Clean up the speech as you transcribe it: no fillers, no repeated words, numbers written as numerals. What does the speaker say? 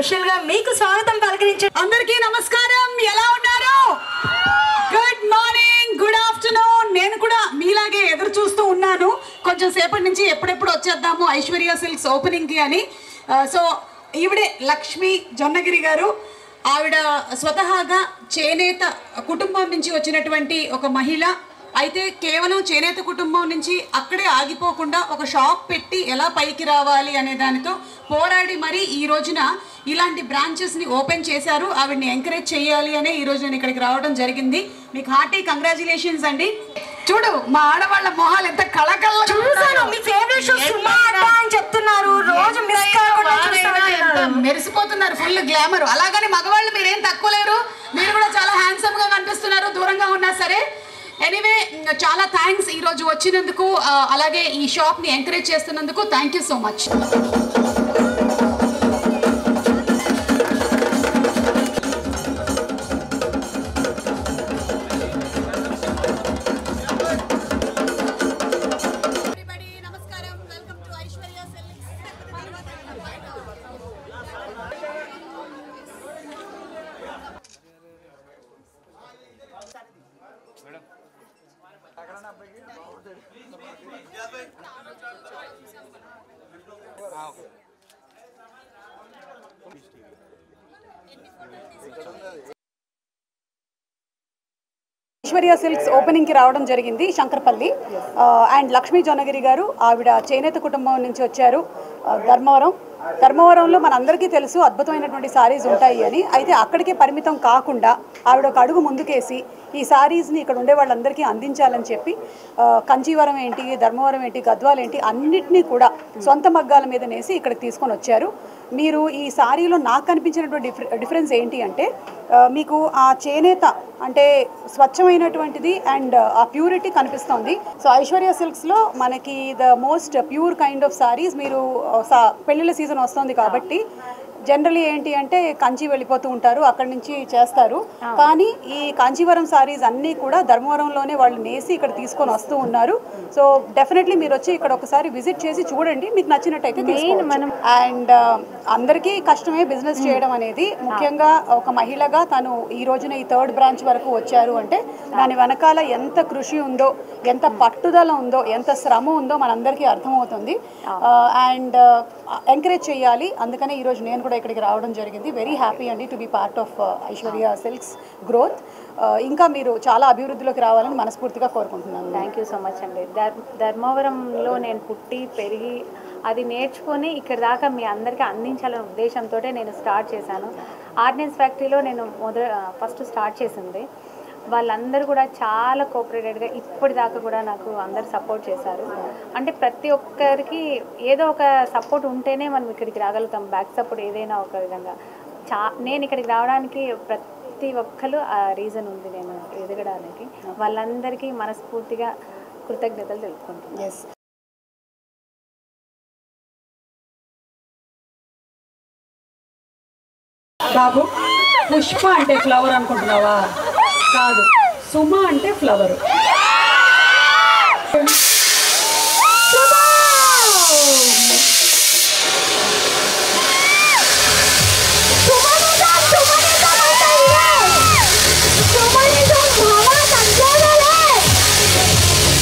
Special గా మీకు స్వాగతం పలకరించే అందరికీ నమస్కారం. ఎలా ఉన్నారు? Good morning, good afternoon. నేను కూడా మీలాగే ఎదురు చూస్తూ ఉన్నాను కొంచెం సేపటి నుంచి ఎప్పుడెప్పుడు వచ్చేద్దాము ఐశ్వర్య సిల్క్స్ ఓపెనింగ్ కి అని. సో ఈవిడే లక్ష్మి జొన్నగిరి గారు. ఆవిడ స్వతహాగా చేనేత కుటుంబం నుంచి వచ్చినటువంటి ఒక మహిళ. అయితే కేవలం చేనేత కుటుంబం నుంచి అక్కడే ఆగిపోకుండా ఒక షాప్ పెట్టి ఎలా పైకి రావాలి అనే దానితో పోరాడి మరి ఈ రోజున ఇలాంటి బ్రాంచెస్ని ఓపెన్ చేశారు. ఆవిడ్ని ఎంకరేజ్ చేయాలి అనే ఈ రోజు నేను ఇక్కడికి రావడం జరిగింది. మీకు హార్టీ కంగ్రాచులేషన్స్ అండి. చూడు మా ఆడవాళ్ళ మొహాలు ఎంత కళకళ చూసాను. మీ ఫేవరెట్ షో సుమా అడ్డా అని చెప్తున్నారు. రోజు మిస్ కాకుండా మెరిసిపోతున్నారు, ఫుల్ గ్లామర్. అలాగని మగవాళ్ళు మీరేం తక్కువ లేరు, మీరు కూడా చాలా హ్యాండ్సమ్ గా కనిపిస్తున్నారు దూరంగా ఉన్నా సరే. ఎనీవే చాలా థ్యాంక్స్ ఈరోజు వచ్చినందుకు, అలాగే ఈ షాప్ని ఎంకరేజ్ చేస్తున్నందుకు. Thank you so much. Aishwarya silks ఓపెనింగ్కి రావడం జరిగింది శంకర్పల్లి. అండ్ లక్ష్మీ జొన్నగిరి గారు ఆవిడ చేనేత కుటుంబం నుంచి వచ్చారు. ధర్మవరంలో మనందరికీ తెలుసు అద్భుతమైనటువంటి శారీస్ ఉంటాయి అని. అయితే అక్కడికే పరిమితం కాకుండా ఆవిడ ఒక అడుగు ముందుకేసి ఈ శారీస్ని ఇక్కడ ఉండే వాళ్ళందరికీ అందించాలని చెప్పి కంచీవరం ఏంటి, ధర్మవరం ఏంటి, గద్వాల్ ఏంటి అన్నిటినీ కూడా సొంత మగ్గాల మీద నేసి ఇక్కడికి తీసుకొని వచ్చారు. మీరు ఈ శారీలో నాకు కనిపించినటువంటి డిఫరెన్స్ ఏంటి అంటే మీకు ఆ చేనేత అంటే స్వచ్ఛమైనటువంటిది అండ్ ఆ ప్యూరిటీ కనిపిస్తుంది. సో ఐశ్వర్య సిల్క్స్లో మనకి the most pure kind of saris. మీరు పెళ్ళిళ్ళ సీజన్ వస్తుంది కాబట్టి జనరలీ ఏంటి అంటే కంచి వెళ్ళిపోతూ ఉంటారు, అక్కడి నుంచి చేస్తారు. కానీ ఈ కాంచీవరం సారీస్ అన్నీ కూడా ధర్మవరంలోనే వాళ్ళు నేసి ఇక్కడ తీసుకొని వస్తూ ఉన్నారు. సో డెఫినెట్లీ మీరు వచ్చి ఇక్కడ ఒకసారి విజిట్ చేసి చూడండి, మీకు నచ్చినట్టయితే తీసుకోవచ్చు. అండ్ అందరికీ కష్టమే బిజినెస్ చేయడం అనేది. ముఖ్యంగా ఒక మహిళగా తను ఈ రోజున ఈ 3rd బ్రాంచ్ వరకు వచ్చారు అంటే దాని వెనకాల ఎంత కృషి ఉందో, ఎంత పట్టుదల ఉందో, ఎంత శ్రమ ఉందో మనందరికీ అర్థమవుతుంది. అండ్ ఎంకరేజ్ చేయాలి. అందుకనే ఈరోజు నేను కూడా ఇక్కడికి రావడం జరిగింది. వెరీ హ్యాపీ అండి to be part of Aishwarya silks growth. ఇంకా మీరు చాలా అభివృద్ధిలోకి రావాలని మనస్ఫూర్తిగా కోరుకుంటున్నాను. థ్యాంక్ యూ సో మచ్ అండి. ధర్మవరంలో నేను పుట్టి పెరిగి అది నేర్చుకొని ఇక్కడ దాకా మీ అందరికీ అందించాలనే ఉద్దేశంతో నేను స్టార్ట్ చేశాను. ఆర్డినెన్స్ ఫ్యాక్టరీలో నేను ఫస్ట్ స్టార్ట్ చేసింది. వాళ్ళందరూ కూడా చాలా కోఆపరేటెడ్గా ఇప్పటిదాకా కూడా నాకు అందరు సపోర్ట్ చేశారు. అంటే ప్రతి ఒక్కరికి ఏదో ఒక సపోర్ట్ ఉంటేనే మనం ఇక్కడికి రాగలుగుతాం. బ్యాక్ సపోర్ట్ ఏదైనా ఒక విధంగా. నేను ఇక్కడికి రావడానికి ప్రతి ఒక్కరు ఆ రీజన్ ఉంది నేను ఎదగడానికి. వాళ్ళందరికీ మనస్ఫూర్తిగా కృతజ్ఞతలు తెలుపుకుంటున్నాను. బాబు, పుష్ప అంటే ఫ్లవర్ అనుకుంటున్నావా? కాదు, సుమ అంటే ఫ్లవర్.